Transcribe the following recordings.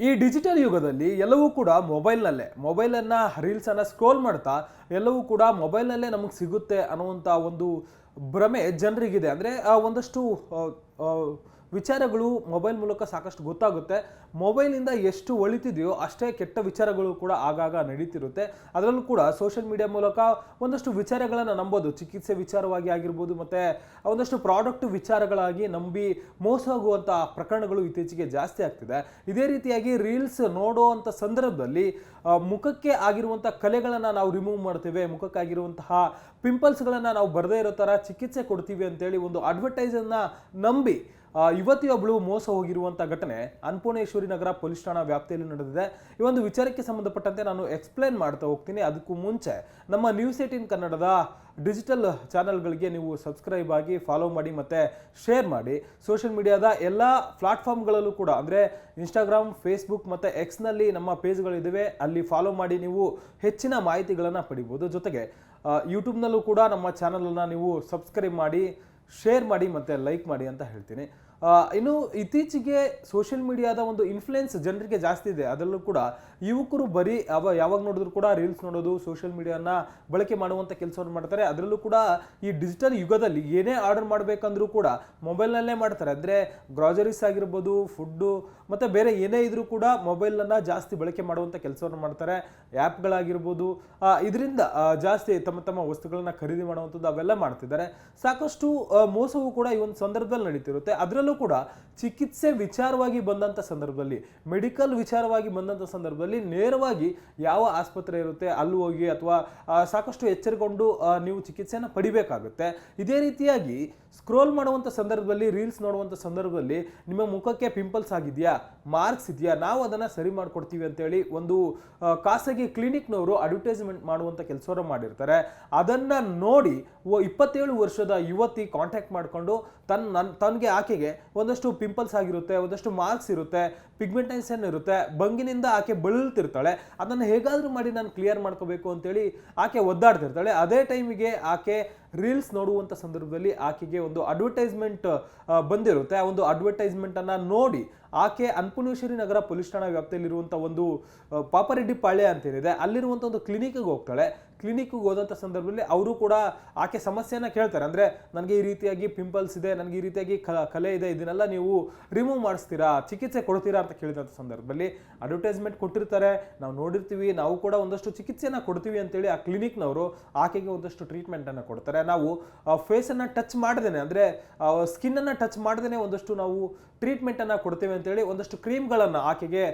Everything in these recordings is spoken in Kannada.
ಈ ಡಿಜಿಟಲ್ ಯುಗದಲ್ಲಿ ಎಲ್ಲವೂ ಕೂಡ ಮೊಬೈಲನ್ನು ರೀಲ್ಸನ್ನು ಸ್ಕ್ರೋಲ್ ಮಾಡ್ತಾ ಎಲ್ಲವೂ ಕೂಡ ಮೊಬೈಲ್ನಲ್ಲೇ ನಮಗೆ ಸಿಗುತ್ತೆ ಅನ್ನುವಂಥ ಒಂದು ಭ್ರಮೆ ಜನರಿಗಿದೆ. ಅಂದರೆ ಒಂದಷ್ಟು ಆ, ಆ, ವಿಚಾರಗಳು ಮೊಬೈಲ್ ಮೂಲಕ ಸಾಕಷ್ಟು ಗೊತ್ತಾಗುತ್ತೆ. ಮೊಬೈಲಿಂದ ಎಷ್ಟು ಒಳಿತಿದೆಯೋ ಅಷ್ಟೇ ಕೆಟ್ಟ ವಿಚಾರಗಳು ಕೂಡ ಆಗಾಗ ನಡೀತಿರುತ್ತೆ. ಅದರಲ್ಲೂ ಕೂಡ ಸೋಷಿಯಲ್ ಮೀಡಿಯಾ ಮೂಲಕ ಒಂದಷ್ಟು ವಿಚಾರಗಳನ್ನು ನಂಬೋದು, ಚಿಕಿತ್ಸೆ ವಿಚಾರವಾಗಿ ಆಗಿರ್ಬೋದು, ಮತ್ತು ಒಂದಷ್ಟು ಪ್ರಾಡಕ್ಟ್ ವಿಚಾರಗಳಾಗಿ ನಂಬಿ ಮೋಸ ಹೋಗುವಂಥ ಪ್ರಕರಣಗಳು ಇತ್ತೀಚೆಗೆ ಜಾಸ್ತಿ ಆಗ್ತಿದೆ. ಇದೇ ರೀತಿಯಾಗಿ ರೀಲ್ಸ್ ನೋಡುವಂಥ ಸಂದರ್ಭದಲ್ಲಿ ಮುಖಕ್ಕೆ ಆಗಿರುವಂಥ ಕಲೆಗಳನ್ನು ನಾವು ರಿಮೂವ್ ಮಾಡ್ತೇವೆ, ಮುಖಕ್ಕಾಗಿರುವಂತಹ ಪಿಂಪಲ್ಸ್ಗಳನ್ನು ನಾವು ಬರದೇ ಇರೋ ಥರ ಚಿಕಿತ್ಸೆ ಕೊಡ್ತೀವಿ ಅಂತೇಳಿ ಒಂದು ಅಡ್ವರ್ಟೈಸನ್ನು ನಂಬಿ ಯುವತಿಯೊಬ್ಬಳು ಮೋಸ ಹೋಗಿರುವಂಥ ಘಟನೆ ಅನ್ನಪೂರ್ಣೇಶ್ವರಿ ನಗರ ಪೊಲೀಸ್ ಠಾಣಾ ವ್ಯಾಪ್ತಿಯಲ್ಲಿ ನಡೆದಿದೆ. ಈ ಒಂದು ವಿಚಾರಕ್ಕೆ ಸಂಬಂಧಪಟ್ಟಂತೆ ನಾನು ಎಕ್ಸ್ಪ್ಲೇನ್ ಮಾಡ್ತಾ ಹೋಗ್ತೀನಿ. ಅದಕ್ಕೂ ಮುಂಚೆ ನಮ್ಮ ನ್ಯೂಸ್18 ಕನ್ನಡದ ಡಿಜಿಟಲ್ ಚಾನಲ್ಗಳಿಗೆ ನೀವು ಸಬ್ಸ್ಕ್ರೈಬ್ ಆಗಿ ಫಾಲೋ ಮಾಡಿ ಮತ್ತು ಶೇರ್ ಮಾಡಿ. ಸೋಷಿಯಲ್ ಮೀಡಿಯಾದ ಎಲ್ಲ ಪ್ಲಾಟ್ಫಾರ್ಮ್ಗಳಲ್ಲೂ ಕೂಡ ಅಂದರೆ ಇನ್ಸ್ಟಾಗ್ರಾಮ್, ಫೇಸ್ಬುಕ್ ಮತ್ತು ಎಕ್ಸ್ನಲ್ಲಿ ನಮ್ಮ ಪೇಜ್ಗಳಿದ್ದಾವೆ, ಅಲ್ಲಿ ಫಾಲೋ ಮಾಡಿ ನೀವು ಹೆಚ್ಚಿನ ಮಾಹಿತಿಗಳನ್ನು ಪಡಿಬೋದು. ಜೊತೆಗೆ ಯೂಟ್ಯೂಬ್ನಲ್ಲೂ ಕೂಡ ನಮ್ಮ ಚಾನಲನ್ನು ನೀವು ಸಬ್ಸ್ಕ್ರೈಬ್ ಮಾಡಿ, ಶೇರ್ ಮಾಡಿ ಮತ್ತು ಲೈಕ್ ಮಾಡಿ ಅಂತ ಹೇಳ್ತೀನಿ. ಇನ್ನು ಇತ್ತೀಚೆಗೆ ಸೋಷಿಯಲ್ ಮೀಡಿಯಾದ ಒಂದು ಇನ್ಫ್ಲುಯೆನ್ಸ್ ಜನರಿಗೆ ಜಾಸ್ತಿ ಇದೆ. ಅದರಲ್ಲೂ ಕೂಡ ಯುವಕರು ಬರೀ ಯಾವಾಗ ನೋಡಿದ್ರು ಕೂಡ ರೀಲ್ಸ್ ನೋಡೋದು, ಸೋಷಿಯಲ್ ಮೀಡಿಯಾನ ಬಳಕೆ ಮಾಡುವಂಥ ಕೆಲಸವನ್ನು ಮಾಡ್ತಾರೆ. ಅದರಲ್ಲೂ ಕೂಡ ಈ ಡಿಜಿಟಲ್ ಯುಗದಲ್ಲಿ ಏನೇ ಆರ್ಡರ್ ಮಾಡಬೇಕಂದ್ರೂ ಕೂಡ ಮೊಬೈಲ್ನಲ್ಲೇ ಮಾಡ್ತಾರೆ. ಅಂದರೆ ಗ್ರಾಸರೀಸ್ ಆಗಿರ್ಬೋದು, ಫುಡ್ಡು ಮತ್ತು ಬೇರೆ ಏನೇ ಇದ್ರೂ ಕೂಡ ಮೊಬೈಲನ್ನು ಜಾಸ್ತಿ ಬಳಕೆ ಮಾಡುವಂಥ ಕೆಲಸವನ್ನು ಮಾಡ್ತಾರೆ. ಆ್ಯಪ್ಗಳಾಗಿರ್ಬೋದು, ಇದರಿಂದ ಜಾಸ್ತಿ ತಮ್ಮ ತಮ್ಮ ವಸ್ತುಗಳನ್ನು ಖರೀದಿ ಮಾಡುವಂಥದ್ದು ಅವೆಲ್ಲ ಮಾಡ್ತಿದ್ದಾರೆ. ಸಾಕಷ್ಟು ಮೋಸವೂ ಕೂಡ ಈ ಒಂದು ಸಂದರ್ಭದಲ್ಲಿ ನಡೀತಿರುತ್ತೆ. ಅದರಲ್ಲೂ ಕೂಡ ಚಿಕಿತ್ಸೆ ವಿಚಾರವಾಗಿ ಬಂದಂಥ ಸಂದರ್ಭದಲ್ಲಿ, ಮೆಡಿಕಲ್ ವಿಚಾರವಾಗಿ ಬಂದಂಥ ಸಂದರ್ಭದಲ್ಲಿ ನೇರವಾಗಿ ಯಾವ ಆಸ್ಪತ್ರೆ ಇರುತ್ತೆ ಅಲ್ಲಿ ಹೋಗಿ ಅಥವಾ ಸಾಕಷ್ಟು ಎಚ್ಚರಿಕೊಂಡು ನೀವು ಚಿಕಿತ್ಸೆಯನ್ನು ಪಡಿಬೇಕಾಗುತ್ತೆ. ಇದೇ ರೀತಿಯಾಗಿ ಸ್ಕ್ರೋಲ್ ಮಾಡುವಂಥ ಸಂದರ್ಭದಲ್ಲಿ, ರೀಲ್ಸ್ ನೋಡುವಂಥ ಸಂದರ್ಭದಲ್ಲಿ ನಿಮ್ಮ ಮುಖಕ್ಕೆ ಪಿಂಪಲ್ಸ್ ಆಗಿದೆಯಾ, ಮಾರ್ಕ್ಸ್ ಇದೆಯಾ, ನಾವು ಅದನ್ನು ಸರಿ ಮಾಡಿಕೊಡ್ತೀವಿ ಅಂತೇಳಿ ಒಂದು ಖಾಸಗಿ ಕ್ಲಿನಿಕ್ನವರು ಅಡ್ವರ್ಟೈಸ್ಮೆಂಟ್ ಮಾಡುವಂಥ ಕೆಲಸವನ್ನು ಮಾಡಿರ್ತಾರೆ. ಅದನ್ನು ನೋಡಿ 27 ವರ್ಷದ ಯುವತಿ ಕಾಂಟ್ಯಾಕ್ಟ್ ಮಾಡಿಕೊಂಡು ತನಗೆ ಆಕೆಗೆ ಒಂದಷ್ಟು ಪಿಂಪಲ್ಸ್ ಆಗಿರುತ್ತೆ, ಒಂದಷ್ಟು ಮಾರ್ಕ್ಸ್ ಇರುತ್ತೆ, ಪಿಗ್ಮೆಂಟೇಷನ್ ಇರುತ್ತೆ, ಬಂಗಿನಿಂದ ಆಕೆ ಬಳಲ್ತಿರ್ತಾಳೆ. ಅದನ್ನು ಹೇಗಾದರೂ ಮಾಡಿ ನಾನು ಕ್ಲಿಯರ್ ಮಾಡ್ಕೋಬೇಕು ಅಂತೇಳಿ ಆಕೆ ಒದ್ದಾಡ್ತಿರ್ತಾಳೆ. ಅದೇ ಟೈಮಿಗೆ ಆಕೆ ರೀಲ್ಸ್ ನೋಡುವಂಥ ಸಂದರ್ಭದಲ್ಲಿ ಆಕೆಗೆ ಒಂದು ಅಡ್ವರ್ಟೈಸ್ಮೆಂಟ್ ಬಂದಿರುತ್ತೆ. ಆ ಒಂದು ಅಡ್ವರ್ಟೈಸ್ಮೆಂಟನ್ನು ನೋಡಿ ಆಕೆ ಅನ್ನಪೂರ್ಣೇಶ್ವರಿ ನಗರ ಪೊಲೀಸ್ ಠಾಣಾ ವ್ಯಾಪ್ತಿಯಲ್ಲಿರುವಂಥ ಒಂದು ಪಾಪರೆಡ್ಡಿ ಪಾಳ್ಯ ಅಂತೇನಿದೆ, ಅಲ್ಲಿರುವಂಥ ಒಂದು ಕ್ಲಿನಿಕ್ಗೆ ಹೋಗ್ತಾಳೆ. ಕ್ಲಿನಿಕ್ಗೆ ಹೋದಂಥ ಸಂದರ್ಭದಲ್ಲಿ ಅವರು ಕೂಡ ಆಕೆ ಸಮಸ್ಯೆಯನ್ನು ಕೇಳ್ತಾರೆ. ಅಂದರೆ ನನಗೆ ಈ ರೀತಿಯಾಗಿ ಪಿಂಪಲ್ಸ್ ಇದೆ, ನನಗೆ ಈ ರೀತಿಯಾಗಿ ಕಲೆ ಇದೆ, ಇದನ್ನೆಲ್ಲ ನೀವು ರಿಮೂವ್ ಮಾಡಿಸ್ತೀರಾ, ಚಿಕಿತ್ಸೆ ಕೊಡ್ತೀರಾ ಅಂತ ಕೇಳಿದಂಥ ಸಂದರ್ಭದಲ್ಲಿ ಅಡ್ವರ್ಟೈಸ್ಮೆಂಟ್ ಕೊಟ್ಟಿರ್ತಾರೆ, ನಾವು ನೋಡಿರ್ತೀವಿ, ನಾವು ಕೂಡ ಒಂದಷ್ಟು ಚಿಕಿತ್ಸೆಯನ್ನು ಕೊಡ್ತೀವಿ ಅಂತೇಳಿ ಆ ಕ್ಲಿನಿಕ್ನವರು ಆಕೆಗೆ ಒಂದಷ್ಟು ಟ್ರೀಟ್ಮೆಂಟನ್ನು ಕೊಡ್ತಾರೆ. ನಾವು ಫೇಸನ್ನು ಟಚ್ ಮಾಡ್ದೇನೆ, ಅಂದರೆ ಸ್ಕಿನ್ನನ್ನು ಟಚ್ ಮಾಡ್ದೇನೆ ಒಂದಷ್ಟು ನಾವು ಟ್ರೀಟ್ಮೆಂಟನ್ನು ಕೊಡ್ತೇವೆ ಅಂತೇಳಿ ಒಂದಷ್ಟು ಕ್ರೀಮ್ಗಳನ್ನು ಆಕೆಗೆ,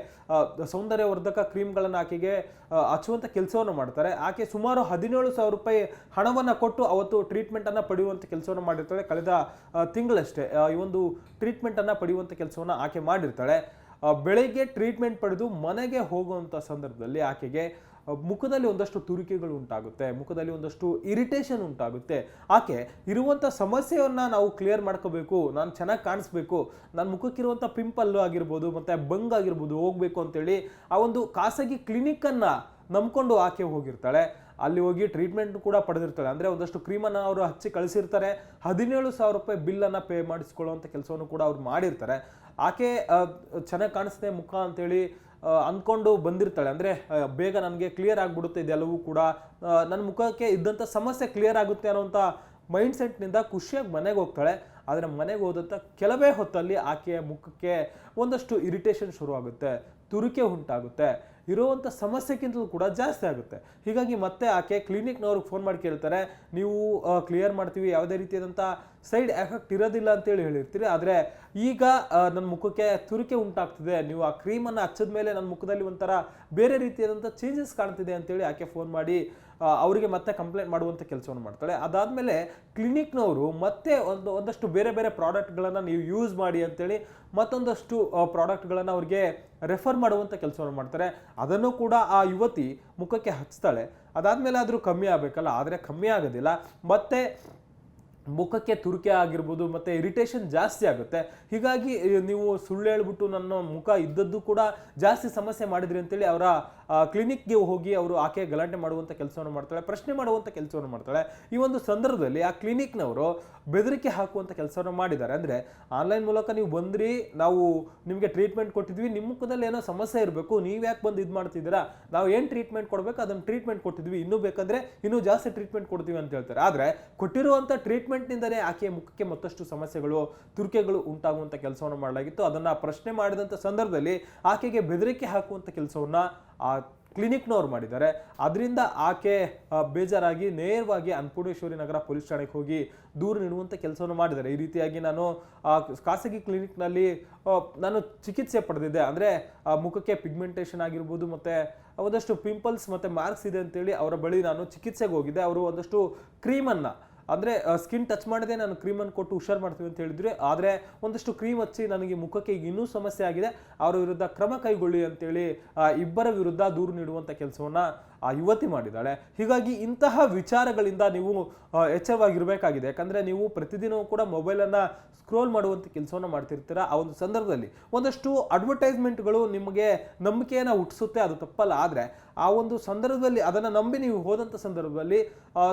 ಸೌಂದರ್ಯವರ್ಧಕ ಕ್ರೀಮ್ಗಳನ್ನು ಆಕೆಗೆ ಹಚ್ಚುವಂಥ ಕೆಲಸವನ್ನು ಮಾಡ್ತಾರೆ. ಆಕೆ ಸುಮಾರು 17,000 ರೂಪಾಯಿ ಹಣವನ್ನು ಕೊಟ್ಟು ಅವತ್ತು ಟ್ರೀಟ್ಮೆಂಟನ್ನು ಪಡೆಯುವಂಥ ಕೆಲಸವನ್ನು ಮಾಡಿರ್ತಾಳೆ. ಕಳೆದ ತಿಂಗಳಷ್ಟೇ ಈ ಒಂದು ಟ್ರೀಟ್ಮೆಂಟನ್ನು ಪಡೆಯುವಂಥ ಕೆಲಸವನ್ನು ಆಕೆ ಮಾಡಿರ್ತಾಳೆ. ಬೆಳಗ್ಗೆ ಟ್ರೀಟ್ಮೆಂಟ್ ಪಡೆದು ಮನೆಗೆ ಹೋಗುವಂಥ ಸಂದರ್ಭದಲ್ಲಿ ಆಕೆಗೆ ಮುಖದಲ್ಲಿ ಒಂದಷ್ಟು ತುರಿಕೆಗಳು ಉಂಟಾಗುತ್ತೆ, ಮುಖದಲ್ಲಿ ಒಂದಷ್ಟು ಇರಿಟೇಷನ್ ಉಂಟಾಗುತ್ತೆ. ಆಕೆ ಇರುವಂಥ ಸಮಸ್ಯೆಯನ್ನು ನಾವು ಕ್ಲಿಯರ್ ಮಾಡ್ಕೋಬೇಕು, ನಾನು ಚೆನ್ನಾಗಿ ಕಾಣಿಸ್ಬೇಕು, ನನ್ನ ಮುಖಕ್ಕಿರುವಂಥ ಪಿಂಪಲ್ ಆಗಿರ್ಬೋದು ಮತ್ತು ಬಂಗ್ ಆಗಿರ್ಬೋದು ಹೋಗಬೇಕು ಅಂತೇಳಿ ಆ ಒಂದು ಖಾಸಗಿ ಕ್ಲಿನಿಕ್ಕನ್ನು ನಂಬ್ಕೊಂಡು ಆಕೆ ಹೋಗಿರ್ತಾಳೆ. ಅಲ್ಲಿ ಹೋಗಿ ಟ್ರೀಟ್ಮೆಂಟ್ ಕೂಡ ಪಡೆದಿರ್ತಾಳೆ. ಅಂದರೆ ಒಂದಷ್ಟು ಕ್ರೀಮನ್ನು ಅವರು ಹಚ್ಚಿ ಕಳಿಸಿರ್ತಾರೆ. 17,000 ರೂಪಾಯಿ ಬಿಲ್ಲನ್ನು ಪೇ ಮಾಡಿಸ್ಕೊಳ್ಳುವಂಥ ಕೆಲಸವನ್ನು ಕೂಡ ಅವ್ರು ಮಾಡಿರ್ತಾರೆ. ಆಕೆ ಚೆನ್ನಾಗಿ ಕಾಣಿಸ್ತೆ ಮುಖ ಅಂತೇಳಿ ಅಂದ್ಕೊಂಡು ಬಂದಿರ್ತಾಳೆ. ಅಂದರೆ ಬೇಗ ನನಗೆ ಕ್ಲಿಯರ್ ಆಗಿಬಿಡುತ್ತೆ ಇದೆಲ್ಲವೂ ಕೂಡ, ನನ್ನ ಮುಖಕ್ಕೆ ಇದ್ದಂಥ ಸಮಸ್ಯೆ ಕ್ಲಿಯರ್ ಆಗುತ್ತೆ ಅನ್ನೋಂಥ ಮೈಂಡ್ಸೆಟ್ನಿಂದ ಖುಷಿಯಾಗಿ ಮನೆಗೆ ಹೋಗ್ತಾಳೆ. ಆದರೆ ಮನೆಗೆ ಹೋದಂಥ ಕೆಲವೇ ಹೊತ್ತಲ್ಲಿ ಆಕೆಯ ಮುಖಕ್ಕೆ ಒಂದಷ್ಟು ಇರಿಟೇಷನ್ ಶುರುವಾಗುತ್ತೆ, ತುರಿಕೆ ಉಂಟಾಗುತ್ತೆ, ಇರುವಂಥ ಸಮಸ್ಯೆಗಿಂತಲೂ ಕೂಡ ಜಾಸ್ತಿ ಆಗುತ್ತೆ. ಹೀಗಾಗಿ ಮತ್ತೆ ಆಕೆ ಕ್ಲಿನಿಕ್ನವ್ರಿಗೆ ಫೋನ್ ಮಾಡಿ ಕೇಳ್ತಾರೆ, ನೀವು ಕ್ಲಿಯರ್ ಮಾಡ್ತೀವಿ, ಯಾವುದೇ ರೀತಿಯಾದಂಥ ಸೈಡ್ ಎಫೆಕ್ಟ್ ಇರೋದಿಲ್ಲ ಅಂತೇಳಿ ಹೇಳಿರ್ತೀರಿ, ಆದರೆ ಈಗ ನನ್ನ ಮುಖಕ್ಕೆ ತುರಿಕೆ ಉಂಟಾಗ್ತಿದೆ, ನೀವು ಆ ಕ್ರೀಮನ್ನು ಹಚ್ಚಿದ ಮೇಲೆ ನನ್ನ ಮುಖದಲ್ಲಿ ಒಂಥರ ಬೇರೆ ರೀತಿಯಾದಂಥ ಚೇಂಜಸ್ ಕಾಣ್ತಿದೆ ಅಂತೇಳಿ ಆಕೆ ಫೋನ್ ಮಾಡಿ ಅವರಿಗೆ ಮತ್ತೆ ಕಂಪ್ಲೇಂಟ್ ಮಾಡುವಂಥ ಕೆಲಸವನ್ನು ಮಾಡ್ತಾಳೆ. ಅದಾದಮೇಲೆ ಕ್ಲಿನಿಕ್ನವರು ಮತ್ತೆ ಒಂದಷ್ಟು ಬೇರೆ ಬೇರೆ ಪ್ರಾಡಕ್ಟ್ಗಳನ್ನು ನೀವು ಯೂಸ್ ಮಾಡಿ ಅಂತೇಳಿ ಮತ್ತೊಂದಷ್ಟು ಪ್ರಾಡಕ್ಟ್ಗಳನ್ನು ಅವ್ರಿಗೆ ರೆಫರ್ ಮಾಡುವಂಥ ಕೆಲಸವನ್ನು ಮಾಡ್ತಾರೆ. ಅದನ್ನು ಕೂಡ ಆ ಯುವತಿ ಮುಖಕ್ಕೆ ಹಚ್ತಾಳೆ. ಅದಾದಮೇಲೆ ಆದರೂ ಕಮ್ಮಿ ಆಗಬೇಕಲ್ಲ, ಆದರೆ ಕಮ್ಮಿ ಆಗೋದಿಲ್ಲ. ಮತ್ತೆ ಮುಖಕ್ಕೆ ತುರಿಕೆ ಆಗಿರ್ಬೋದು ಮತ್ತು ಇರಿಟೇಷನ್ ಜಾಸ್ತಿ ಆಗುತ್ತೆ. ಹೀಗಾಗಿ ನೀವು ಸುಳ್ಳು ಹೇಳ್ಬಿಟ್ಟು ನನ್ನ ಮುಖ ಇದ್ದದ್ದು ಕೂಡ ಜಾಸ್ತಿ ಸಮಸ್ಯೆ ಮಾಡಿದ್ರಿ ಅಂತೇಳಿ ಅವರ ಕ್ಲಿನಿಕ್ಗೆ ಹೋಗಿ ಅವರು ಆಕೆ ಗಲಾಟೆ ಮಾಡುವಂಥ ಕೆಲಸವನ್ನು ಮಾಡ್ತಾಳೆ, ಪ್ರಶ್ನೆ ಮಾಡುವಂಥ ಕೆಲಸವನ್ನು ಮಾಡ್ತಾಳೆ. ಈ ಒಂದು ಸಂದರ್ಭದಲ್ಲಿ ಆ ಕ್ಲಿನಿಕ್ನವರು ಬೆದರಿಕೆ ಹಾಕುವಂಥ ಕೆಲಸವನ್ನು ಮಾಡಿದ್ದಾರೆ. ಅಂದರೆ ಆನ್ಲೈನ್ ಮೂಲಕ ನೀವು ಬಂದ್ರಿ, ನಾವು ನಿಮಗೆ ಟ್ರೀಟ್ಮೆಂಟ್ ಕೊಟ್ಟಿದ್ವಿ, ನಿಮ್ಮ ಮುಖದಲ್ಲಿ ಏನೋ ಸಮಸ್ಯೆ ಇರಬೇಕು, ನೀವು ಯಾಕೆ ಬಂದು ಇದು ಮಾಡ್ತಿದ್ದೀರಾ, ನಾವು ಏನು ಟ್ರೀಟ್ಮೆಂಟ್ ಕೊಡಬೇಕು ಅದನ್ನು ಟ್ರೀಟ್ಮೆಂಟ್ ಕೊಟ್ಟಿದ್ವಿ, ಇನ್ನೂ ಬೇಕಂದ್ರೆ ಇನ್ನೂ ಜಾಸ್ತಿ ಟ್ರೀಟ್ಮೆಂಟ್ ಕೊಡ್ತೀವಿ ಅಂತ ಹೇಳ್ತಾರೆ. ಆದರೆ ಕೊಟ್ಟಿರುವಂಥ ಟ್ರೀಟ್ಮೆಂಟ್ನಿಂದಲೇ ಆಕೆಯ ಮುಖಕ್ಕೆ ಮತ್ತಷ್ಟು ಸಮಸ್ಯೆಗಳು, ತುರಿಕೆಗಳು ಉಂಟಾಗುವಂಥ ಕೆಲಸವನ್ನು ಮಾಡಲಾಗಿತ್ತು. ಅದನ್ನು ಪ್ರಶ್ನೆ ಮಾಡಿದಂಥ ಸಂದರ್ಭದಲ್ಲಿ ಆಕೆಗೆ ಬೆದರಿಕೆ ಹಾಕುವಂಥ ಕೆಲಸವನ್ನು ಆ ಕ್ಲಿನಿಕ್ನವ್ರು ಮಾಡಿದ್ದಾರೆ. ಅದರಿಂದ ಆಕೆ ಬೇಜಾರಾಗಿ ನೇರವಾಗಿ ಅನ್ನಪೂರ್ಣೇಶ್ವರಿ ನಗರ ಪೊಲೀಸ್ ಠಾಣೆಗೆ ಹೋಗಿ ದೂರು ನೀಡುವಂಥ ಕೆಲಸವನ್ನು ಮಾಡಿದ್ದಾರೆ. ಈ ರೀತಿಯಾಗಿ ನಾನು ಖಾಸಗಿ ಕ್ಲಿನಿಕ್ನಲ್ಲಿ ನಾನು ಚಿಕಿತ್ಸೆ ಪಡೆದಿದ್ದೆ, ಅಂದರೆ ಮುಖಕ್ಕೆ ಪಿಗ್ಮೆಂಟೇಷನ್ ಆಗಿರ್ಬೋದು ಮತ್ತು ಒಂದಷ್ಟು ಪಿಂಪಲ್ಸ್ ಮತ್ತು ಮಾರ್ಕ್ಸ್ ಇದೆ ಅಂತೇಳಿ ಅವರ ಬಳಿ ನಾನು ಚಿಕಿತ್ಸೆಗೆ ಹೋಗಿದ್ದೆ. ಅವರು ಒಂದಷ್ಟು ಕ್ರೀಮನ್ನು, ಅಂದರೆ ಸ್ಕಿನ್ ಟಚ್ ಮಾಡದೆ ನಾನು ಕ್ರೀಮನ್ನು ಕೊಟ್ಟು ಹುಷಾರು ಮಾಡ್ತೀವಿ ಅಂತ ಹೇಳಿದ್ರು. ಆದರೆ ಒಂದಷ್ಟು ಕ್ರೀಮ್ ಹಚ್ಚಿ ನನಗೆ ಮುಖಕ್ಕೆ ಈಗ ಇನ್ನೂ ಸಮಸ್ಯೆ ಆಗಿದೆ, ಅವರ ವಿರುದ್ಧ ಕ್ರಮ ಕೈಗೊಳ್ಳಿ ಅಂತೇಳಿ ಇಬ್ಬರ ವಿರುದ್ಧ ದೂರು ನೀಡುವಂಥ ಕೆಲಸವನ್ನು ಆ ಯುವತಿ ಮಾಡಿದ್ದಾಳೆ. ಹೀಗಾಗಿ ಇಂತಹ ವಿಚಾರಗಳಿಂದ ನೀವು ಎಚ್ಚರವಾಗಿರಬೇಕಾಗಿದೆ. ಯಾಕಂದರೆ ನೀವು ಪ್ರತಿದಿನವೂ ಕೂಡ ಮೊಬೈಲನ್ನು ಸ್ಕ್ರೋಲ್ ಮಾಡುವಂಥ ಕೆಲಸವನ್ನು ಮಾಡ್ತಿರ್ತೀರ. ಆ ಒಂದು ಸಂದರ್ಭದಲ್ಲಿ ಒಂದಷ್ಟು ಅಡ್ವರ್ಟೈಸ್ಮೆಂಟ್ಗಳು ನಿಮಗೆ ನಂಬಿಕೆಯನ್ನು ಹುಟ್ಟಿಸುತ್ತೆ, ಅದು ತಪ್ಪಲ್ಲ. ಆದರೆ ಆ ಒಂದು ಸಂದರ್ಭದಲ್ಲಿ ಅದನ್ನು ನಂಬಿ ನೀವು ಹೋದಂಥ ಸಂದರ್ಭದಲ್ಲಿ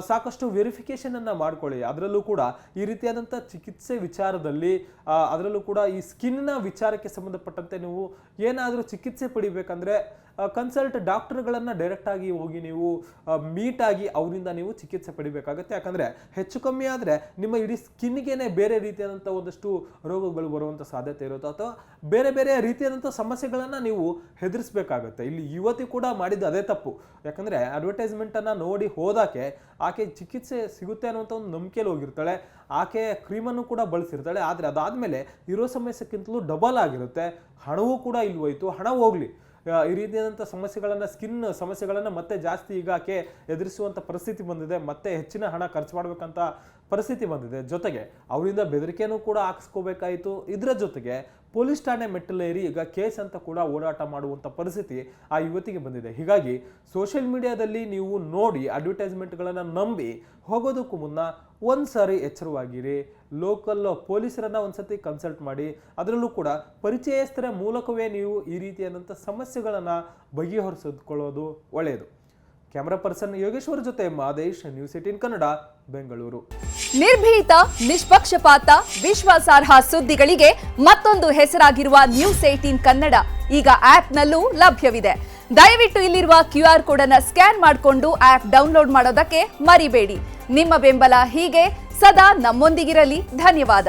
ಸಾಕಷ್ಟು ವೆರಿಫಿಕೇಷನನ್ನು ಮಾಡ್ಕೊಳ್ಳಿ. ಅದರಲ್ಲೂ ಕೂಡ ಈ ರೀತಿಯಾದಂಥ ಚಿಕಿತ್ಸೆ ವಿಚಾರದಲ್ಲಿ, ಅದರಲ್ಲೂ ಕೂಡ ಈ ಸ್ಕಿನ್ನ ವಿಚಾರಕ್ಕೆ ಸಂಬಂಧಪಟ್ಟಂತೆ ನೀವು ಏನಾದರೂ ಚಿಕಿತ್ಸೆ ಪಡಿಬೇಕಂದ್ರೆ ಕನ್ಸಲ್ಟ್ ಡಾಕ್ಟರ್ಗಳನ್ನು ಡೈರೆಕ್ಟಾಗಿ ಹೋಗಿ ನೀವು ಮೀಟ್ ಆಗಿ ಅವರಿಂದ ನೀವು ಚಿಕಿತ್ಸೆ ಪಡಿಬೇಕಾಗುತ್ತೆ. ಯಾಕಂದರೆ ಹೆಚ್ಚು ಕಮ್ಮಿ ಆದರೆ ನಿಮ್ಮ ಇಡೀ ಸ್ಕಿನ್ಗೇನೆ ಬೇರೆ ರೀತಿಯಾದಂಥ ಒಂದಷ್ಟು ರೋಗಗಳು ಬರುವಂಥ ಸಾಧ್ಯತೆ ಇರುತ್ತೆ, ಅಥವಾ ಬೇರೆ ಬೇರೆ ರೀತಿಯಾದಂಥ ಸಮಸ್ಯೆಗಳನ್ನು ನೀವು ಹೆದರಿಸಬೇಕಾಗುತ್ತೆ. ಇಲ್ಲಿ ಯುವತಿ ಕೂಡ ಮಾಡಿದ್ದು ಅದೇ ತಪ್ಪು. ಯಾಕಂದರೆ ಅಡ್ವರ್ಟೈಸ್ಮೆಂಟನ್ನು ನೋಡಿ ಹೋದಾಕೆ ಆಕೆ ಚಿಕಿತ್ಸೆ ಸಿಗುತ್ತೆ ಅನ್ನುವಂಥ ಒಂದು ನಂಬಿಕೆಯಲ್ಲಿ ಹೋಗಿರ್ತಾಳೆ, ಆಕೆ ಕ್ರೀಮನ್ನು ಕೂಡ ಬಳಸಿರ್ತಾಳೆ. ಆದರೆ ಅದಾದಮೇಲೆ ಇರೋ ಸಮಸ್ಯೆಕ್ಕಿಂತಲೂ ಡಬಲ್ ಆಗಿರುತ್ತೆ, ಹಣವೂ ಕೂಡ ಇಲ್ಲಿ ಹೋಯಿತು. ಹಣ ಹೋಗಲಿ, ಈ ರೀತಿಯಾದಂಥ ಸಮಸ್ಯೆಗಳನ್ನು, ಸ್ಕಿನ್ ಸಮಸ್ಯೆಗಳನ್ನು ಮತ್ತೆ ಜಾಸ್ತಿ ಈಗ ಆಕೆ ಎದುರಿಸುವಂಥ ಪರಿಸ್ಥಿತಿ ಬಂದಿದೆ, ಮತ್ತೆ ಹೆಚ್ಚಿನ ಹಣ ಖರ್ಚು ಮಾಡಬೇಕಂತ ಪರಿಸ್ಥಿತಿ ಬಂದಿದೆ. ಜೊತೆಗೆ ಅವರಿಂದ ಬೆದರಿಕೆನೂ ಕೂಡ ಹಾಕಿಸ್ಕೋಬೇಕಾಯಿತು. ಇದರ ಜೊತೆಗೆ ಪೊಲೀಸ್ ಠಾಣೆ ಮೆಟ್ಟಲೇರಿ ಈಗ ಕೇಸ್ ಅಂತ ಕೂಡ ಓಡಾಟ ಮಾಡುವಂಥ ಪರಿಸ್ಥಿತಿ ಆ ಯುವತಿಗೆ ಬಂದಿದೆ. ಹೀಗಾಗಿ ಸೋಷಿಯಲ್ ಮೀಡಿಯಾದಲ್ಲಿ ನೀವು ನೋಡಿ ಅಡ್ವರ್ಟೈಸ್ಮೆಂಟ್ಗಳನ್ನು ನಂಬಿ ಹೋಗೋದಕ್ಕೂ ಮುನ್ನ ಒಂದು ಸಾರಿ ಎಚ್ಚರವಾಗಿರಿ. ಲೋಕಲ್ ಪೊಲೀಸರನ್ನು ಒಂದ್ಸತಿ ಕನ್ಸಲ್ಟ್ ಮಾಡಿ, ಅದರಲ್ಲೂ ಕೂಡ ಪರಿಚಯಸ್ಥರ ಮೂಲಕವೇ ನೀವು ಈ ರೀತಿಯಾದಂಥ ಸಮಸ್ಯೆಗಳನ್ನು ಬಗೆಹರಿಸಿಕೊಳ್ಳೋದು ಒಳ್ಳೆಯದು. ಕ್ಯಾಮರಾ ಪರ್ಸನ್ ಯೋಗೇಶ್ವರ್ ಜೊತೆ ಮಾದೇಶ್, ನ್ಯೂಸ್ 18 ಕನ್ನಡ, ಬೆಂಗಳೂರು. ನಿರ್ಭೀತ, ನಿಷ್ಪಕ್ಷಪಾತ, ವಿಶ್ವಾಸಾರ್ಹ ಸುದ್ದಿಗಳಿಗೆ ಮತ್ತೊಂದು ಹೆಸರಾಗಿರುವ ನ್ಯೂಸ್ 18 ಕನ್ನಡ ಈಗ ಆಪ್ನಲ್ಲೂ ಲಭ್ಯವಿದೆ. ದಯವಿಟ್ಟು ಇಲ್ಲಿರುವ QR ಕೋಡ್ ಅನ್ನು ಸ್ಕ್ಯಾನ್ ಮಾಡಿಕೊಂಡು ಆಪ್ ಡೌನ್ಲೋಡ್ ಮಾಡೋದಕ್ಕೆ ಮರಿಬೇಡಿ. ನಿಮ್ಮ ಬೆಂಬಲ ಹೀಗೆ ಸದಾ ನಮ್ಮೊಂದಿಗಿರಲಿ. ಧನ್ಯವಾದ.